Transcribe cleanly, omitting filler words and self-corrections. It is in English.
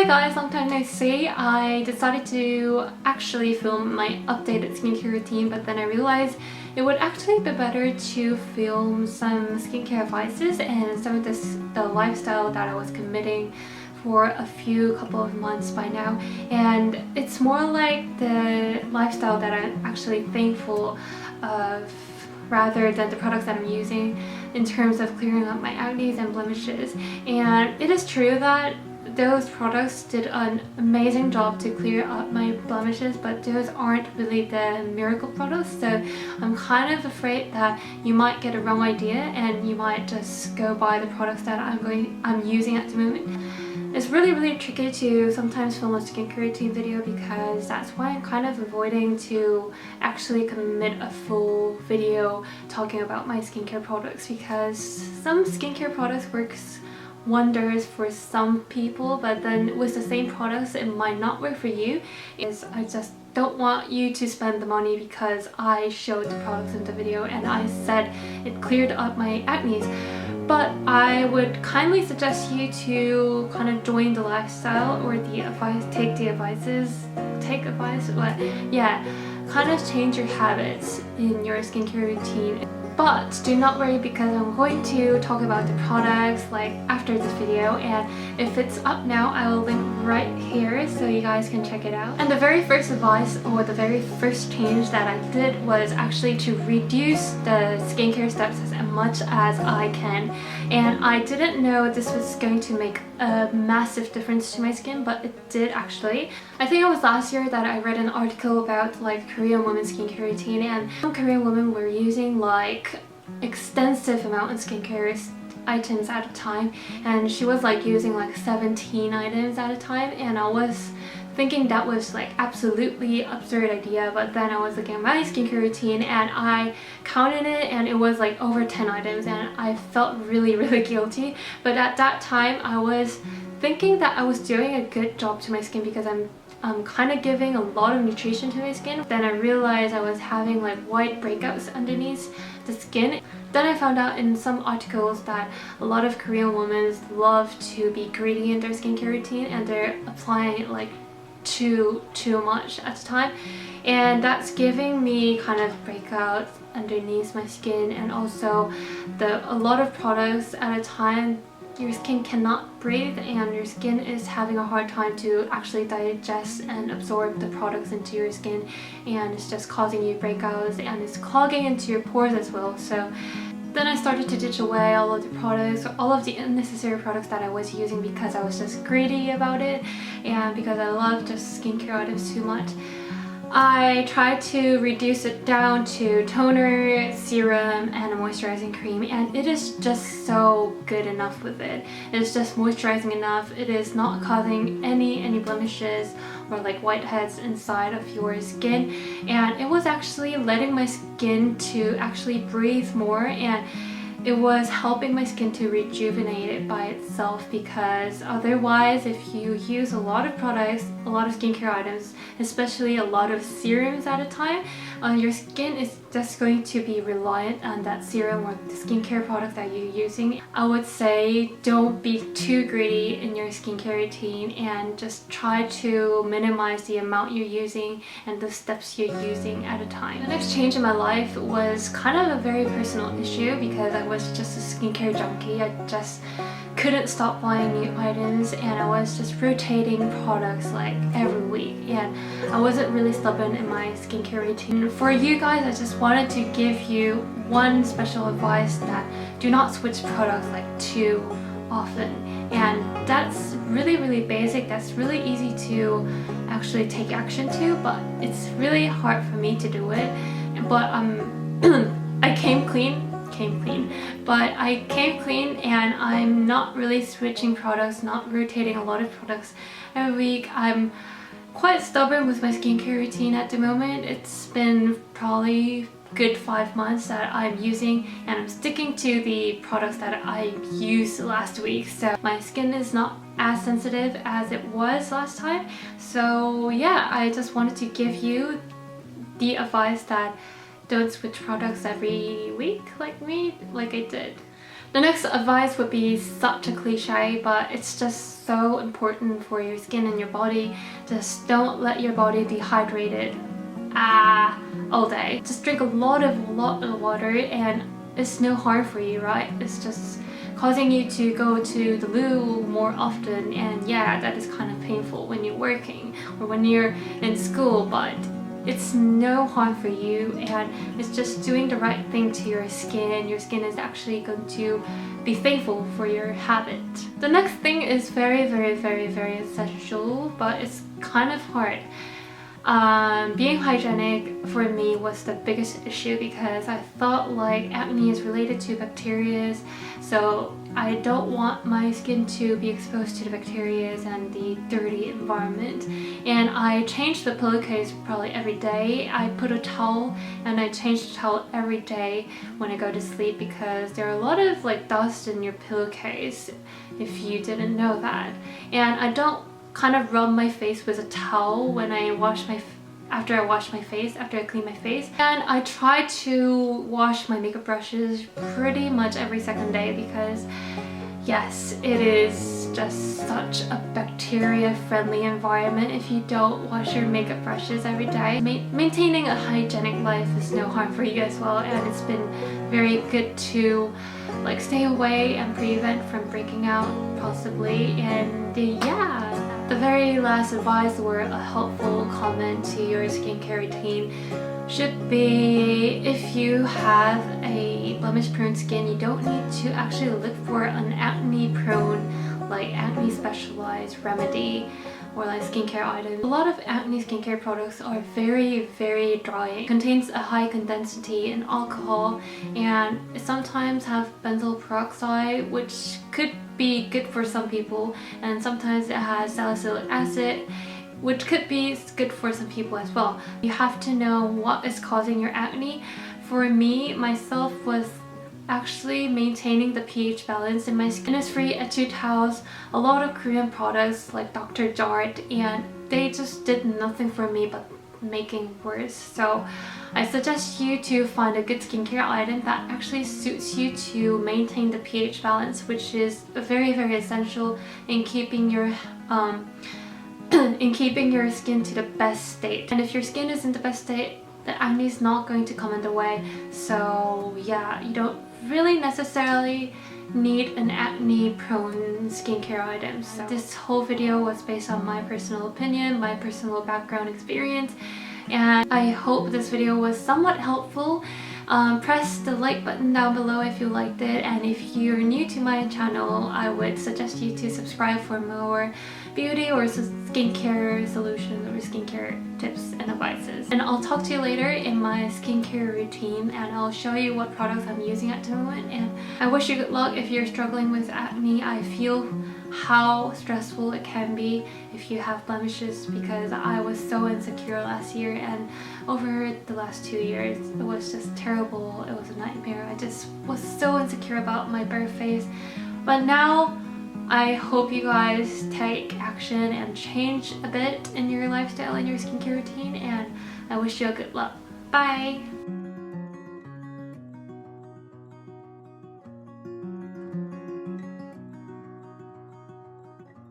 guys, long time no see. I decided to actually film my updated skincare routine, but then I realized it would actually be better to film some skincare advices and some of the lifestyle that I was committing for a couple of months by now, and it's more like the lifestyle that I'm actually thankful of rather than the products that I'm using in terms of clearing up my acne and blemishes. And it is true that those products did an amazing job to clear up my blemishes, but those aren't really the miracle products, so I'm kind of afraid that you might get a wrong idea and you might just go buy the products that I'm using at the moment. It's really tricky to sometimes film a skincare routine video because that's why I'm kind of avoiding to actually commit a full video talking about my skincare products, because some skincare products works wonders for some people, but then with the same products it might not work for you. I just don't want you to spend the money because I showed the products in the video and I said it cleared up my acne. But I would kindly suggest you to kind of join the lifestyle or the advice, kind of change your habits in your skincare routine. But do not worry, because I'm going to talk about the products like after this video, and if it's up now I will link right here so you guys can check it out. And the very first advice, or the very first change that I did, was actually to reduce the skincare steps as much as I can. And I didn't know this was going to make a massive difference to my skin, but it did actually. I think it was last year that I read an article about like Korean women's skincare routine, and some Korean women were using like extensive amount of skincare items at a time, and she was like using like 17 items at a time, and I was thinking that was like absolutely absurd idea. But then I was looking at my skincare routine and I counted it, and it was like over 10 items, and I felt really guilty. But at that time I was thinking that I was doing a good job to my skin because I'm kind of giving a lot of nutrition to my skin. Then I realized I was having like white breakouts underneath the skin. Then I found out in some articles that a lot of Korean women love to be greedy in their skincare routine, and they're applying it like too much at a time, and that's giving me kind of breakouts underneath my skin. And also a lot of products at a time, your skin cannot breathe and your skin is having a hard time to actually digest and absorb the products into your skin, and it's just causing you breakouts and it's clogging into your pores as well. So then I started to ditch away all of the products, all of the unnecessary products that I was using, because I was just greedy about it and because I love just skincare items too much. I tried to reduce it down to toner, serum, and a moisturizing cream, and it is just so good enough with it. It's just moisturizing enough. It is not causing any blemishes or like whiteheads inside of your skin, and it was actually letting my skin to actually breathe more, and it was helping my skin to rejuvenate it by itself. Because otherwise, if you use a lot of products, a lot of skincare items, especially a lot of serums at a time, your skin is just going to be reliant on that serum or the skincare product that you're using. I would say don't be too greedy in your skincare routine, and just try to minimize the amount you're using and the steps you're using at a time. The next change in my life was kind of a very personal issue, because I was just a skincare junkie. I just couldn't stop buying new items, and I was just rotating products like every week, and I wasn't really stubborn in my skincare routine. For you guys, I just wanted to give you one special advice, that do not switch products like too often. And that's really basic, that's really easy to actually take action to, but it's really hard for me to do it. But I came clean, and I'm not really switching products, not rotating a lot of products every week. I'm quite stubborn with my skincare routine at the moment. It's been probably good 5 months that I'm using, and I'm sticking to the products that I used last week, so my skin is not as sensitive as it was last time. So yeah, I just wanted to give you the advice that don't switch products every week like me, like I did. The next advice would be such a cliche, but it's just so important for your skin and your body. Just don't let your body dehydrated all day. Just drink a lot of water, and it's no harm for you, right? It's just causing you to go to the loo more often, and yeah, that is kind of painful when you're working or when you're in school, but it's no harm for you, and it's just doing the right thing to your skin. Your skin is actually going to be thankful for your habit. The next thing is very essential, but it's kind of hard. Being hygienic for me was the biggest issue because I thought like acne is related to bacteria, so I don't want my skin to be exposed to the bacteria and the dirty environment. And I change the pillowcase probably every day. I put a towel and I change the towel every day when I go to sleep because there are a lot of like dust in your pillowcase if you didn't know that. And I don't kind of rub my face with a towel when I after I clean my face. And I try to wash my makeup brushes pretty much every second day because yes, it is just such a bacteria-friendly environment if you don't wash your makeup brushes every day. Maintaining a hygienic life is no harm for you as well, and it's been very good to like stay away and prevent from breaking out possibly. And yeah, the very last advice or a helpful comment to your skincare routine should be, if you have a blemish prone skin, you don't need to actually look for an acne prone, like acne specialized remedy or like skincare items. A lot of acne skincare products are very drying. It contains a high condensity in alcohol, and it sometimes have benzoyl peroxide, which could be good for some people, and sometimes it has salicylic acid, which could be good for some people as well. You have to know what is causing your acne. For me, myself, was actually maintaining the pH balance in my skin. Innisfree, Etude House, a lot of Korean products like Dr. Jart, and they just did nothing for me but making worse. So I suggest you to find a good skincare item that actually suits you to maintain the pH balance, which is very essential in keeping your skin to the best state. And if your skin is in the best state, the acne is not going to come in the way. So yeah, you don't really necessarily need an acne prone skincare item. So this whole video was based on my personal opinion, my personal background experience, and I hope this video was somewhat helpful. Press the like button down below if you liked it, and if you're new to my channel, I would suggest you to subscribe for more beauty or skincare solutions or skincare tips and advices. And I'll talk to you later in my skincare routine, and I'll show you what products I'm using at the moment. And I wish you good luck if you're struggling with acne. I feel how stressful it can be if you have blemishes, because I was so insecure last year, and over the last 2 years it was just terrible. It was a nightmare. I just was so insecure about my bare face. But now I hope you guys take action and change a bit in your lifestyle and your skincare routine, and I wish you good luck. Bye!